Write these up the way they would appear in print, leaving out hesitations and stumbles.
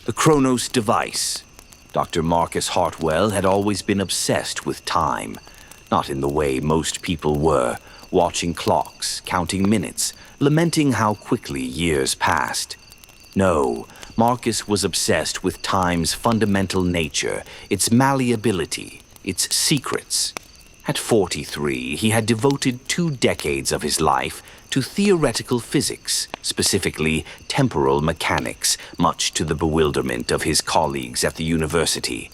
The Cronos device. Dr. Marcus Hartwell had always been obsessed with time, not in the way most people were, watching clocks, counting minutes, lamenting how quickly years passed. No, Marcus was obsessed with time's fundamental nature, its malleability, its secrets. At 43, he had devoted 2 decades of his life to theoretical physics, specifically temporal mechanics, much to the bewilderment of his colleagues at the university.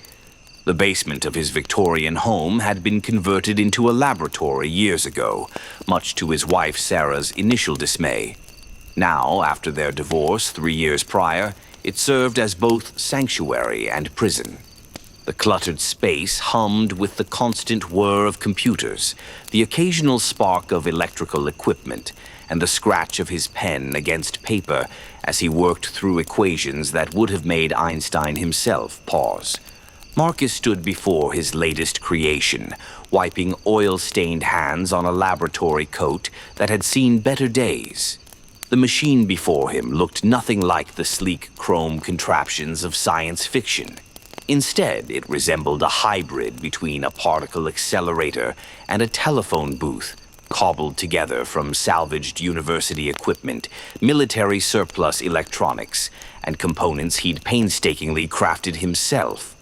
The basement of his Victorian home had been converted into a laboratory years ago, much to his wife Sarah's initial dismay. Now, after their divorce 3 years prior, it served as both sanctuary and prison. The cluttered space hummed with the constant whir of computers, the occasional spark of electrical equipment, and the scratch of his pen against paper as he worked through equations that would have made Einstein himself pause. Marcus stood before his latest creation, wiping oil-stained hands on a laboratory coat that had seen better days. The machine before him looked nothing like the sleek chrome contraptions of science fiction. Instead, it resembled a hybrid between a particle accelerator and a telephone booth, cobbled together from salvaged university equipment, military surplus electronics, and components he'd painstakingly crafted himself.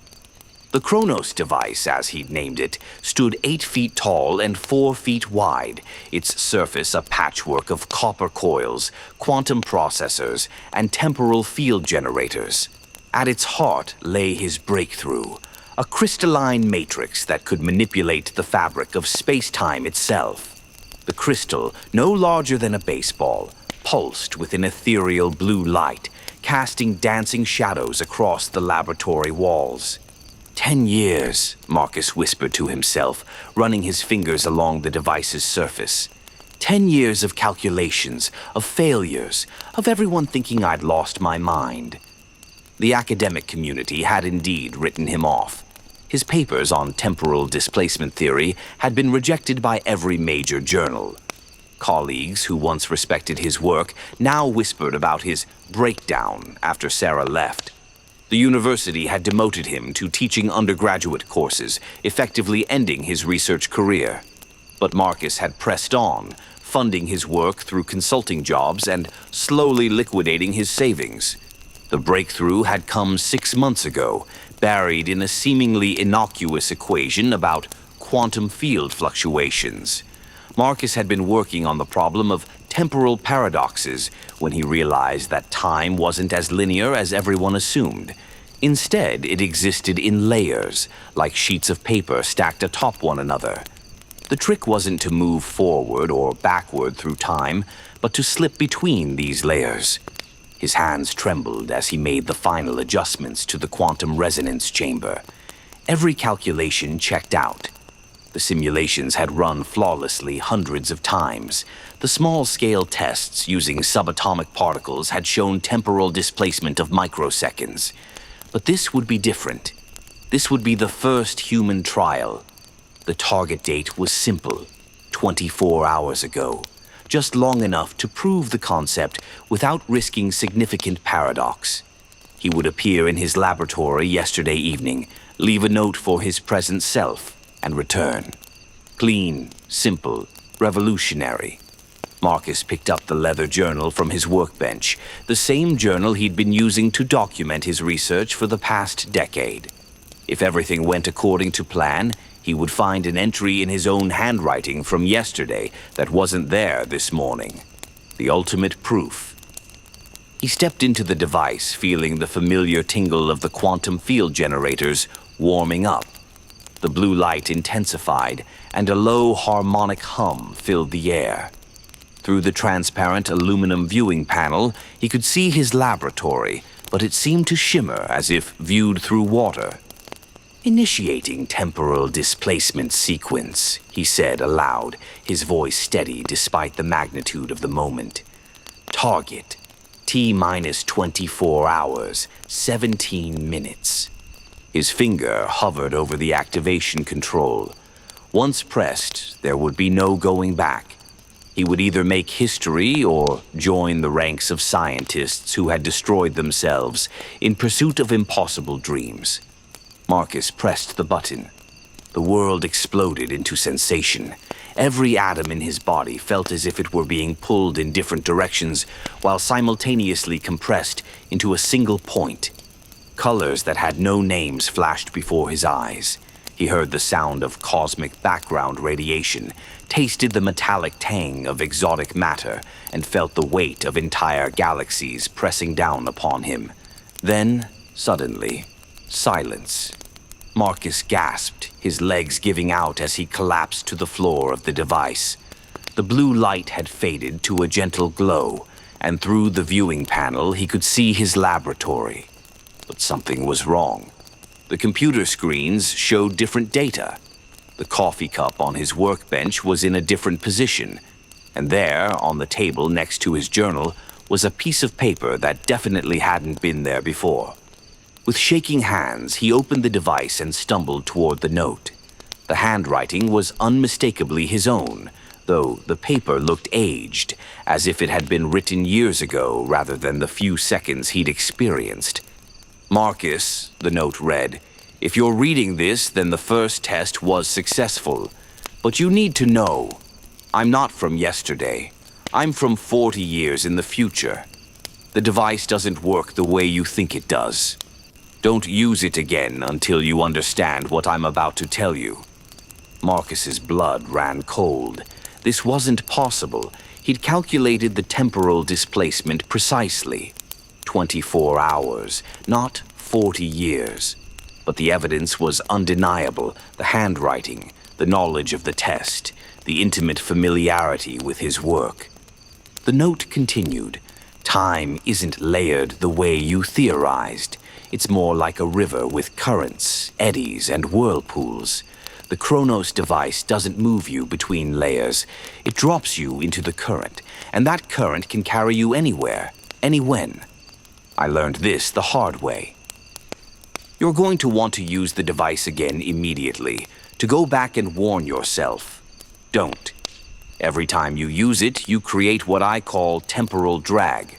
The Cronos device, as he'd named it, stood 8 feet tall and 4 feet wide, its surface a patchwork of copper coils, quantum processors, and temporal field generators. At its heart lay his breakthrough, a crystalline matrix that could manipulate the fabric of space-time itself. The crystal, no larger than a baseball, pulsed with an ethereal blue light, casting dancing shadows across the laboratory walls. 10 years, Marcus whispered to himself, running his fingers along the device's surface. 10 years of calculations, of failures, of everyone thinking I'd lost my mind. The academic community had indeed written him off. His papers on temporal displacement theory had been rejected by every major journal. Colleagues who once respected his work now whispered about his breakdown after Sarah left. The university had demoted him to teaching undergraduate courses, effectively ending his research career. But Marcus had pressed on, funding his work through consulting jobs and slowly liquidating his savings. The breakthrough had come 6 months ago, buried in a seemingly innocuous equation about quantum field fluctuations. Marcus had been working on the problem of temporal paradoxes when he realized that time wasn't as linear as everyone assumed. Instead, it existed in layers, like sheets of paper stacked atop one another. The trick wasn't to move forward or backward through time, but to slip between these layers. His hands trembled as he made the final adjustments to the quantum resonance chamber. Every calculation checked out. The simulations had run flawlessly hundreds of times. The small-scale tests using subatomic particles had shown temporal displacement of microseconds. But this would be different. This would be the first human trial. The target date was simple, 24 hours ago. Just long enough to prove the concept without risking significant paradox. He would appear in his laboratory yesterday evening, leave a note for his present self, and return. Clean, simple, revolutionary. Marcus picked up the leather journal from his workbench, the same journal he'd been using to document his research for the past decade. If everything went according to plan, he would find an entry in his own handwriting from yesterday that wasn't there this morning. The ultimate proof. He stepped into the device, feeling the familiar tingle of the quantum field generators warming up. The blue light intensified, and a low harmonic hum filled the air. Through the transparent aluminum viewing panel, he could see his laboratory, but it seemed to shimmer as if viewed through water. "Initiating temporal displacement sequence," he said aloud, his voice steady despite the magnitude of the moment. "Target, T-minus 24 hours, 17 minutes. His finger hovered over the activation control. Once pressed, there would be no going back. He would either make history or join the ranks of scientists who had destroyed themselves in pursuit of impossible dreams. Marcus pressed the button. The world exploded into sensation. Every atom in his body felt as if it were being pulled in different directions while simultaneously compressed into a single point. Colors that had no names flashed before his eyes. He heard the sound of cosmic background radiation, tasted the metallic tang of exotic matter, and felt the weight of entire galaxies pressing down upon him. Then, suddenly, silence. Marcus gasped, his legs giving out as he collapsed to the floor of the device. The blue light had faded to a gentle glow, and through the viewing panel he could see his laboratory. But something was wrong. The computer screens showed different data. The coffee cup on his workbench was in a different position, and there, on the table next to his journal, was a piece of paper that definitely hadn't been there before. With shaking hands, he opened the device and stumbled toward the note. The handwriting was unmistakably his own, though the paper looked aged, as if it had been written years ago rather than the few seconds he'd experienced. Marcus, the note read, if you're reading this, then the first test was successful. But you need to know, I'm not from yesterday. I'm from 40 years in the future. The device doesn't work the way you think it does. Don't use it again until you understand what I'm about to tell you. Marcus's blood ran cold. This wasn't possible. He'd calculated the temporal displacement precisely. 24 hours, not 40 years. But the evidence was undeniable, the handwriting, the knowledge of the test, the intimate familiarity with his work. The note continued, time isn't layered the way you theorized. It's more like a river with currents, eddies, and whirlpools. The Cronos device doesn't move you between layers. It drops you into the current, and that current can carry you anywhere, anywhen. I learned this the hard way. You're going to want to use the device again immediately, to go back and warn yourself. Don't. Every time you use it, you create what I call temporal drag.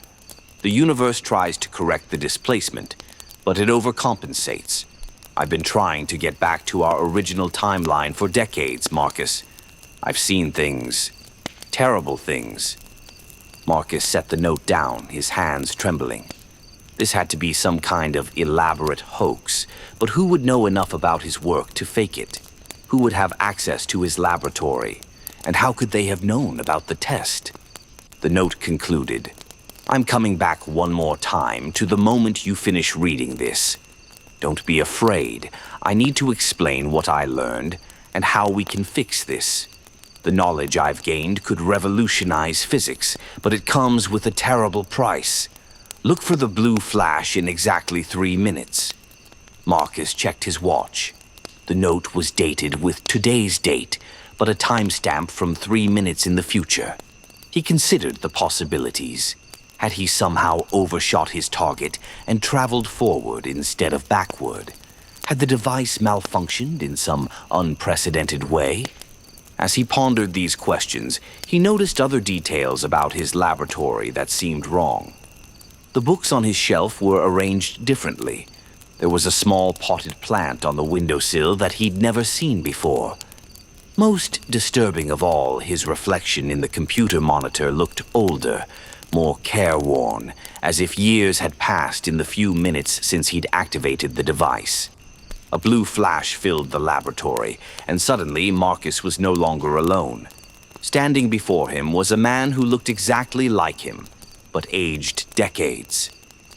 The universe tries to correct the displacement, but it overcompensates. I've been trying to get back to our original timeline for decades, Marcus. I've seen things. Terrible things. Marcus set the note down, his hands trembling. This had to be some kind of elaborate hoax, but who would know enough about his work to fake it? Who would have access to his laboratory? And how could they have known about the test? The note concluded, I'm coming back one more time to the moment you finish reading this. Don't be afraid. I need to explain what I learned and how we can fix this. The knowledge I've gained could revolutionize physics, but it comes with a terrible price. Look for the blue flash in exactly 3 minutes. Marcus checked his watch. The note was dated with today's date, but a timestamp from 3 minutes in the future. He considered the possibilities. Had he somehow overshot his target and traveled forward instead of backward? Had the device malfunctioned in some unprecedented way? As he pondered these questions, he noticed other details about his laboratory that seemed wrong. The books on his shelf were arranged differently. There was a small potted plant on the windowsill that he'd never seen before. Most disturbing of all, his reflection in the computer monitor looked older, more careworn, as if years had passed in the few minutes since he'd activated the device. A blue flash filled the laboratory, and suddenly Marcus was no longer alone. Standing before him was a man who looked exactly like him, but aged decades.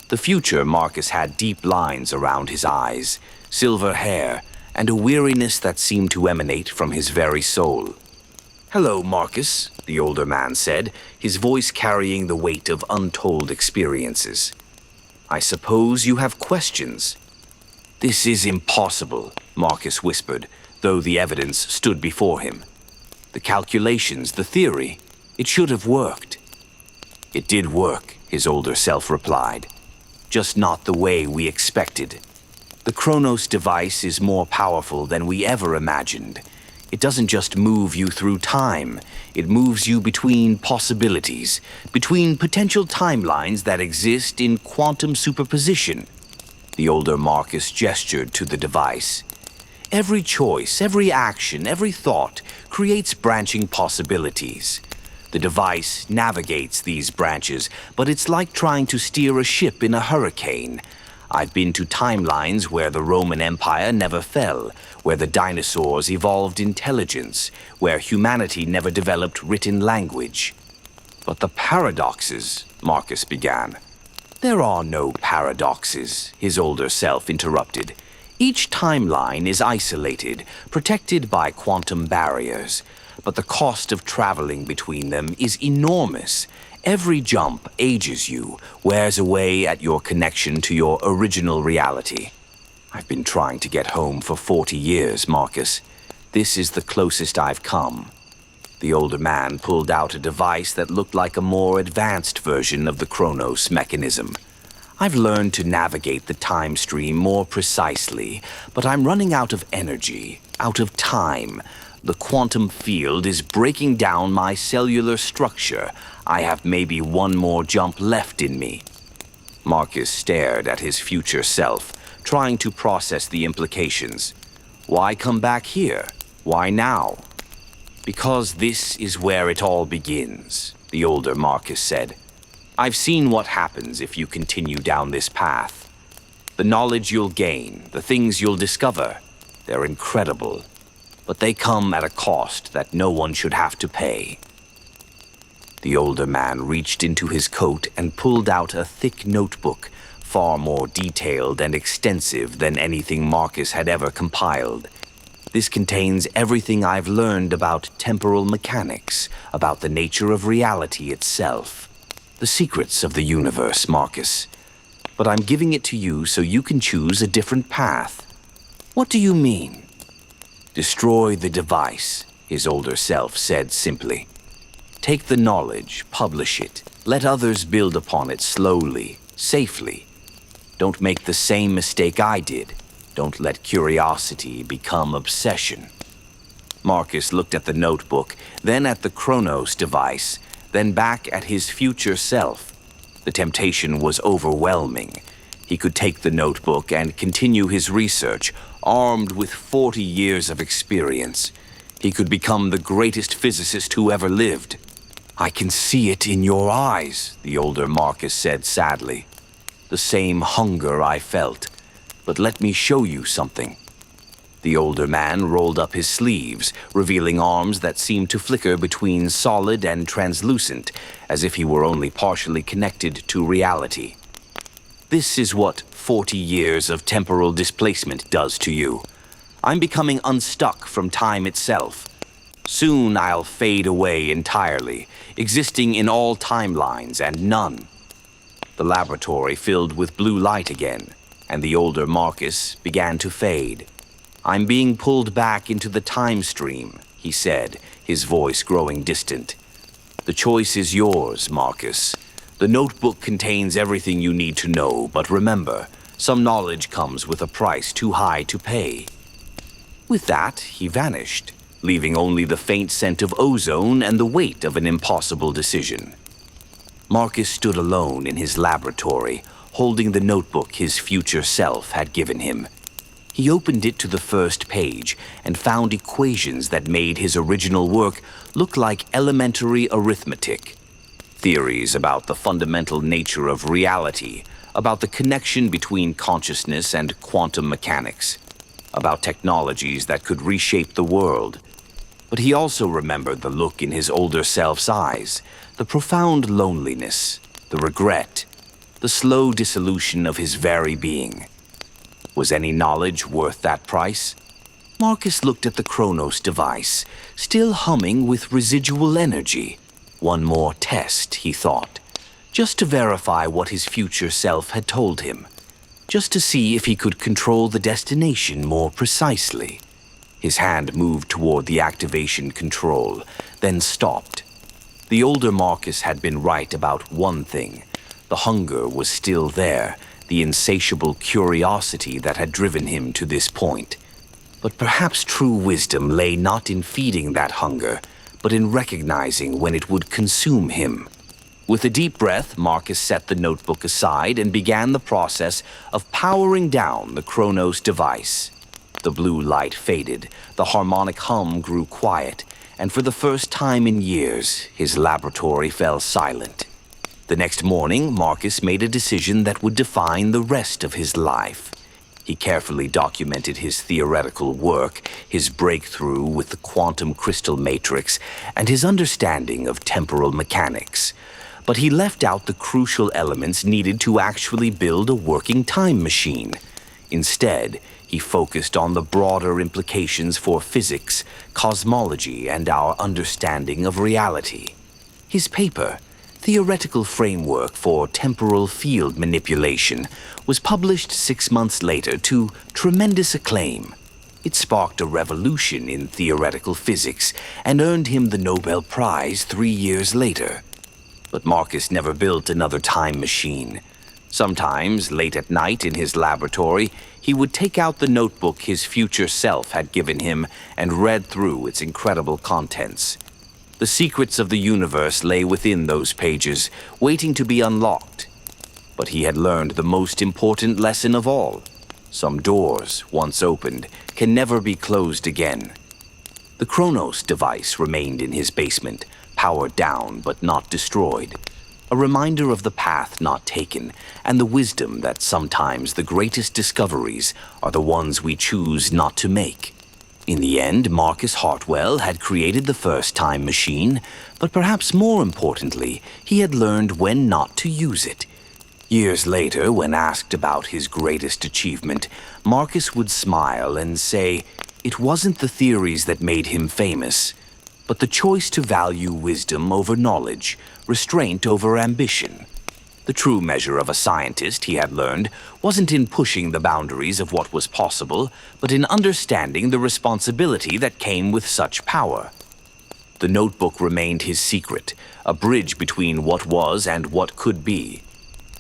The future Marcus had deep lines around his eyes, silver hair, and a weariness that seemed to emanate from his very soul. Hello, Marcus, the older man said, his voice carrying the weight of untold experiences. I suppose you have questions. This is impossible, Marcus whispered, though the evidence stood before him. The calculations, the theory, it should have worked. It did work, his older self replied. Just not the way we expected. The Cronos device is more powerful than we ever imagined. It doesn't just move you through time, it moves you between possibilities, between potential timelines that exist in quantum superposition. The older Marcus gestured to the device. Every choice, every action, every thought creates branching possibilities. The device navigates these branches, but it's like trying to steer a ship in a hurricane. I've been to timelines where the Roman Empire never fell, where the dinosaurs evolved intelligence, where humanity never developed written language. But the paradoxes, Marcus began. There are no paradoxes, his older self interrupted. Each timeline is isolated, protected by quantum barriers, but the cost of traveling between them is enormous. Every jump ages you, wears away at your connection to your original reality. I've been trying to get home for 40 years, Marcus. This is the closest I've come. The older man pulled out a device that looked like a more advanced version of the Cronos mechanism. I've learned to navigate the time stream more precisely, but I'm running out of energy, out of time. The quantum field is breaking down my cellular structure. I have maybe one more jump left in me. Marcus stared at his future self, trying to process the implications. Why come back here? Why now? Because this is where it all begins, the older Marcus said. I've seen what happens if you continue down this path. The knowledge you'll gain, the things you'll discover, they're incredible. But they come at a cost that no one should have to pay. The older man reached into his coat and pulled out a thick notebook, far more detailed and extensive than anything Marcus had ever compiled. This contains everything I've learned about temporal mechanics, about the nature of reality itself. The secrets of the universe, Marcus. But I'm giving it to you so you can choose a different path. What do you mean? Destroy the device, his older self said simply. Take the knowledge, publish it. Let others build upon it slowly, safely. Don't make the same mistake I did. Don't let curiosity become obsession. Marcus looked at the notebook, then at the Cronos device, then back at his future self. The temptation was overwhelming. He could take the notebook and continue his research, armed with 40 years of experience. He could become the greatest physicist who ever lived. I can see it in your eyes, the older Marcus said sadly. The same hunger I felt. But let me show you something. The older man rolled up his sleeves, revealing arms that seemed to flicker between solid and translucent, as if he were only partially connected to reality. This is what 40 years of temporal displacement does to you. I'm becoming unstuck from time itself. Soon I'll fade away entirely, existing in all timelines and none. The laboratory filled with blue light again, and the older Marcus began to fade. I'm being pulled back into the time stream, he said, his voice growing distant. The choice is yours, Marcus. The notebook contains everything you need to know, but remember, some knowledge comes with a price too high to pay. With that, he vanished, leaving only the faint scent of ozone and the weight of an impossible decision. Marcus stood alone in his laboratory, holding the notebook his future self had given him. He opened it to the first page and found equations that made his original work look like elementary arithmetic. Theories about the fundamental nature of reality, about the connection between consciousness and quantum mechanics, about technologies that could reshape the world. But he also remembered the look in his older self's eyes, the profound loneliness, the regret, the slow dissolution of his very being. Was any knowledge worth that price? Marcus looked at the Cronos device, still humming with residual energy. One more test, he thought, just to verify what his future self had told him, just to see if he could control the destination more precisely. His hand moved toward the activation control, then stopped. The older Marcus had been right about one thing. The hunger was still there, the insatiable curiosity that had driven him to this point. But perhaps true wisdom lay not in feeding that hunger, but in recognizing when it would consume him. With a deep breath, Marcus set the notebook aside and began the process of powering down the Cronos device. The blue light faded, the harmonic hum grew quiet, and for the first time in years, his laboratory fell silent. The next morning, Marcus made a decision that would define the rest of his life. He carefully documented his theoretical work, his breakthrough with the quantum crystal matrix, and his understanding of temporal mechanics. But he left out the crucial elements needed to actually build a working time machine. Instead, he focused on the broader implications for physics, cosmology, and our understanding of reality. His paper, Theoretical Framework for Temporal Field Manipulation, was published 6 months later to tremendous acclaim. It sparked a revolution in theoretical physics and earned him the Nobel Prize 3 years later. But Marcus never built another time machine. Sometimes, late at night in his laboratory, he would take out the notebook his future self had given him and read through its incredible contents. The secrets of the universe lay within those pages, waiting to be unlocked. But he had learned the most important lesson of all. Some doors, once opened, can never be closed again. The Cronos device remained in his basement, powered down but not destroyed. A reminder of the path not taken, and the wisdom that sometimes the greatest discoveries are the ones we choose not to make. In the end, Marcus Hartwell had created the first time machine, but perhaps more importantly, he had learned when not to use it. Years later, when asked about his greatest achievement, Marcus would smile and say, it wasn't the theories that made him famous, but the choice to value wisdom over knowledge, restraint over ambition. The true measure of a scientist, he had learned, wasn't in pushing the boundaries of what was possible, but in understanding the responsibility that came with such power. The notebook remained his secret, a bridge between what was and what could be.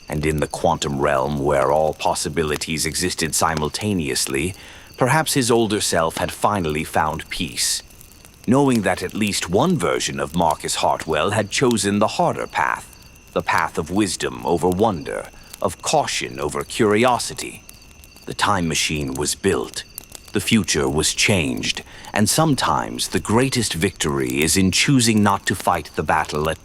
And in the quantum realm where all possibilities existed simultaneously, perhaps his older self had finally found peace, knowing that at least one version of Marcus Hartwell had chosen the harder path. The path of wisdom over wonder, of caution over curiosity. The time machine was built, the future was changed, and sometimes the greatest victory is in choosing not to fight the battle at